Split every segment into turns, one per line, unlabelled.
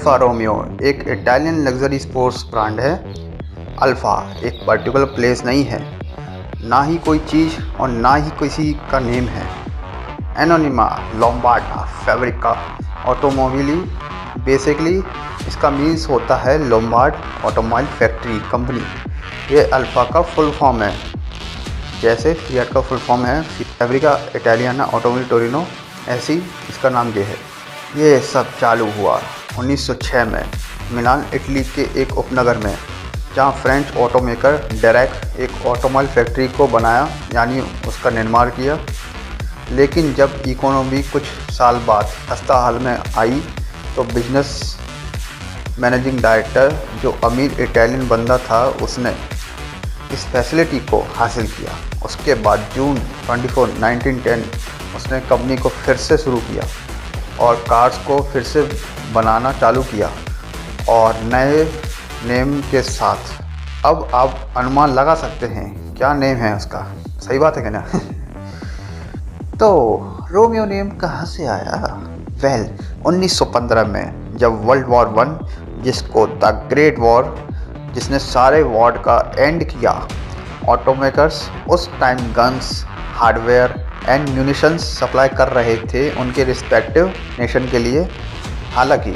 Alfa Romeo एक Italian luxury sports brand है। Alpha एक पर्टिकुलर प्लेस नहीं है, ना ही कोई चीज़ और ना ही किसी का नेम है। एनोनिमा लोम्बार्डा फैब्रिका ऑटोमोबिली, बेसिकली इसका मीन्स होता है लोम्बार्ड ऑटोमोबाइल फैक्ट्री कंपनी। ये अल्फा का फुल फॉर्म है, जैसे फिएट का फुल फॉर्म है फैब्रिका इटालियाना ऑटोमोबिल टोरिनो, ऐसी इसका नाम ये है। ये सब चालू हुआ 1906 में मिलान इटली के एक उपनगर में, जहाँ फ्रेंच ऑटोमेकर डायरेक्ट एक ऑटोमोबाइल फैक्ट्री को बनाया, यानी उसका निर्माण किया। लेकिन जब इकोनॉमी कुछ साल बाद खस्ता हाल में आई तो बिजनेस मैनेजिंग डायरेक्टर, जो अमीर इटालियन बंदा था, उसने इस फैसिलिटी को हासिल किया। उसके बाद जून 24, 1910 उसने कंपनी को फिर से शुरू किया और कार्स को फिर से बनाना चालू किया और नए नेम के साथ। अब आप अनुमान लगा सकते हैं क्या नेम है उसका, सही बात है क्या ना? तो रोमियो नेम कहाँ से आया? वेल, 1915 में जब वर्ल्ड वॉर 1, जिसको द ग्रेट वॉर, जिसने सारे वॉर का एंड किया, ऑटोमेकर्स उस time guns, hardware and munitions supply कर रहे थे उनके रिस्पेक्टिव नेशन के लिए। हालांकि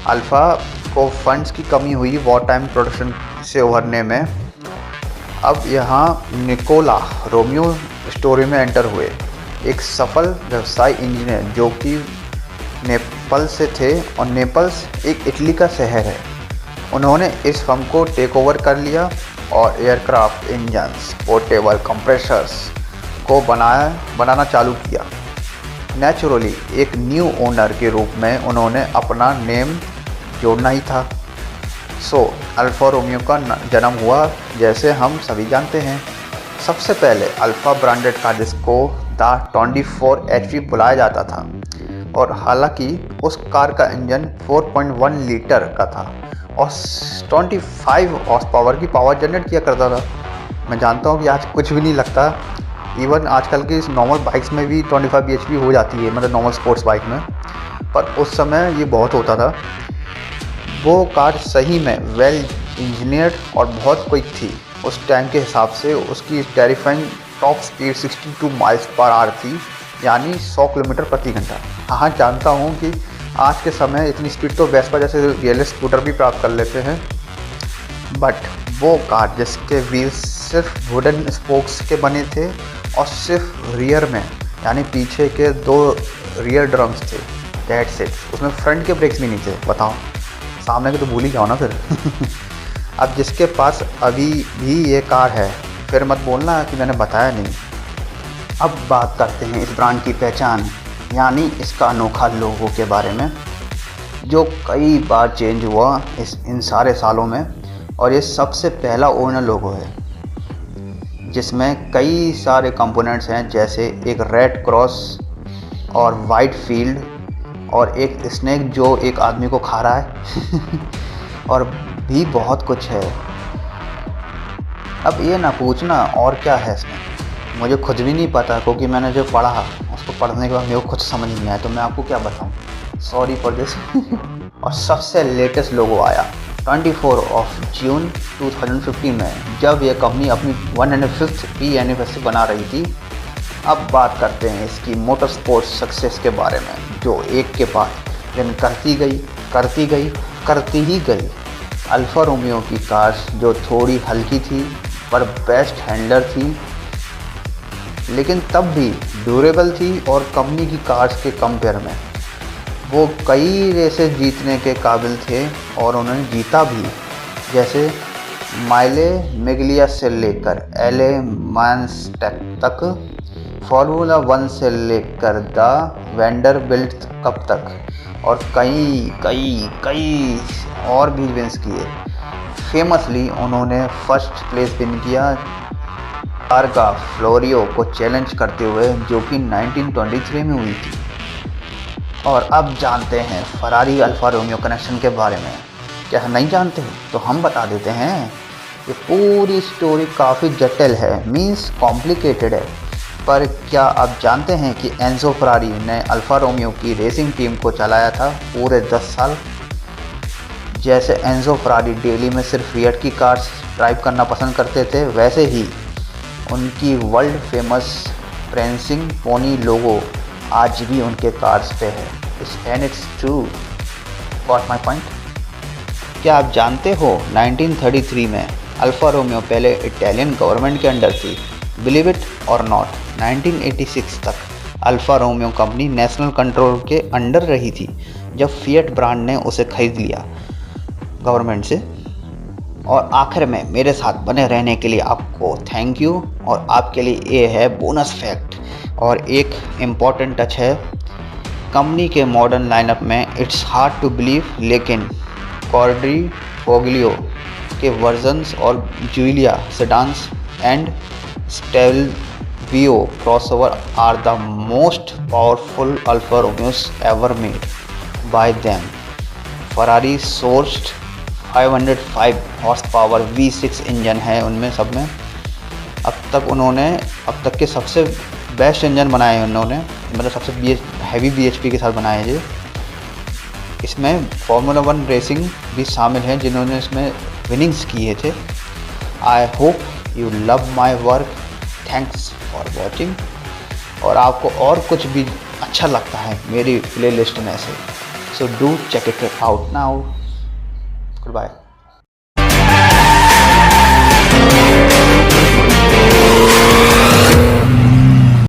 अल्फा को फंड्स की कमी हुई वॉर टाइम प्रोडक्शन से उभरने में। अब यहाँ निकोला रोमियो स्टोरी में एंटर हुए, एक सफल व्यवसाय इंजीनियर जो कि नेपल्स से थे, और नेपल्स एक इटली का शहर है। उन्होंने इस फर्म को टेक ओवर कर लिया और एयरक्राफ्ट इंजन्स, पोर्टेबल कंप्रेशर्स को बनाना चालू किया। नेचुरली एक न्यू ओनर के रूप में उन्होंने अपना नेम जोड़ना ही था। सो अल्फा रोमियो का जन्म हुआ, जैसे हम सभी जानते हैं। सबसे पहले अल्फा ब्रांडेड कार, जिसको द 24 HP बुलाया जाता था, और हालांकि उस कार का इंजन 4.1 लीटर का था और 25 हॉर्स पावर की पावर जनरेट किया करता था। मैं जानता हूँ कि आज कुछ भी नहीं लगता, इवन आजकल की नॉर्मल बाइक्स में भी 25 bhp हो जाती है, मतलब नॉर्मल स्पोर्ट्स बाइक में, पर उस समय ये बहुत होता था। वो कार सही में वेल इंजीनियर्ड और बहुत क्विक थी। उस टाइम के हिसाब से उसकी terrifying top speed 62 miles per hour थी, यानी 100 किलोमीटर प्रति घंटा। हाँ, जानता हूँ कि आज के समय इतनी स्पीड तो वेस्पा जैसे रियल स्कूटर भी प्राप्त कर लेते हैं, बट वो कार जिसके व्हील्स सिर्फ वुडन स्पोक्स के बने थे और सिर्फ रियर में, यानी पीछे के 2 रियर ड्रम्स थे, दैट्स इट। उसमें फ्रंट के ब्रेक्स भी नहीं थे। बताओ, सामने के तो भूल ही जाओ ना फिर। अब जिसके पास अभी भी ये कार है, फिर मत बोलना कि मैंने बताया नहीं। अब बात करते हैं इस ब्रांड की पहचान, यानी इसका अनोखा लोगो के बारे में, जो कई बार चेंज हुआ इन सारे सालों में। और ये सबसे पहला ओरिजिनल लोगो है, जिसमें कई सारे कंपोनेंट्स हैं, जैसे एक रेड क्रॉस और वाइट फील्ड और एक स्नेक जो एक आदमी को खा रहा है और भी बहुत कुछ है। अब ये ना पूछना और क्या है इसमें, मुझे खुद भी नहीं पता, क्योंकि मैंने जो पढ़ा उसको पढ़ने के बाद मेरे को कुछ समझ नहीं आया, तो मैं आपको क्या बताऊं, सॉरी फॉर दिस। और सबसे लेटेस्ट लोगो आया 24 जून 2015 में, जब यह कंपनी अपनी 105th एनिवर्सरी बना रही थी। अब बात करते हैं इसकी मोटर स्पोर्ट्स सक्सेस के बारे में, जो एक के बाद दिन करती ही गई। अल्फा रोमियो की कार्स जो थोड़ी हल्की थी पर बेस्ट हैंडलर थी, लेकिन तब भी ड्यूरेबल थी, और कंपनी की कार्स के कंपेयर में वो कई रेसेस जीतने के काबिल थे, और उन्होंने जीता भी, जैसे माइले मिग्लिया से लेकर एले मांस्टेक तक, फार्मूला 1 से लेकर द वैंडरबिल्ट कप तक, और कई और भी विंस किए। फेमसली उन्होंने फर्स्ट प्लेस विन किया टारगा फ्लोरियो को चैलेंज करते हुए, जो कि 1923 में हुई थी। और अब जानते हैं फरारी अल्फा रोमियो कनेक्शन के बारे में। क्या नहीं जानते? तो हम बता देते हैं। ये पूरी स्टोरी काफ़ी जटिल है, मीन्स कॉम्प्लिकेटेड है, पर क्या आप जानते हैं कि एंजो फरारी ने अल्फा रोमियो की रेसिंग टीम को चलाया था पूरे 10 साल? जैसे एंजो फरारी डेली में सिर्फ फिएट की कार्स ड्राइव करना पसंद करते थे, वैसे ही उनकी वर्ल्ड फेमस प्रेंसिंग पोनी लोगो आज भी उनके कार्स पे है। It's true. Got my point? क्या आप जानते हो 1933 में अल्फा रोमियो पहले इटालियन गवर्नमेंट के अंडर थी? बिलीव इट और नॉट, 1986 तक Alfa Romeo company national control के अंडर रही थी, जब फिएट ब्रांड ने उसे खरीद लिया गवर्नमेंट से। और आखिर में मेरे साथ बने रहने के लिए आपको थैंक यू। और आपके लिए ये है बोनस फैक्ट और एक इम्पॉर्टेंट टच है। कंपनी के मॉडर्न लाइनअप में इट्स हार्ड टू बिलीव, लेकिन कॉर्डी फोगलियो के वर्जन्स और Giulia sedans and Stelvio crossover are the most powerful Alfa Romeos ever made by them. Ferrari sourced 505 horsepower V6 engine है उनमें सब में। अब तक के सबसे बेस्ट इंजन बनाए हैं उन्होंने, मतलब सबसे हैवी BHP के साथ बनाए हैं। इसमें फार्मूला 1 रेसिंग भी शामिल हैं जिन्होंने इसमें विनिंग्स किए थे। I hope you love my work. Thanks for watching. और आपको और कुछ भी अच्छा लगता है मेरी प्लेलिस्ट में से, so do check it out now. Good bye.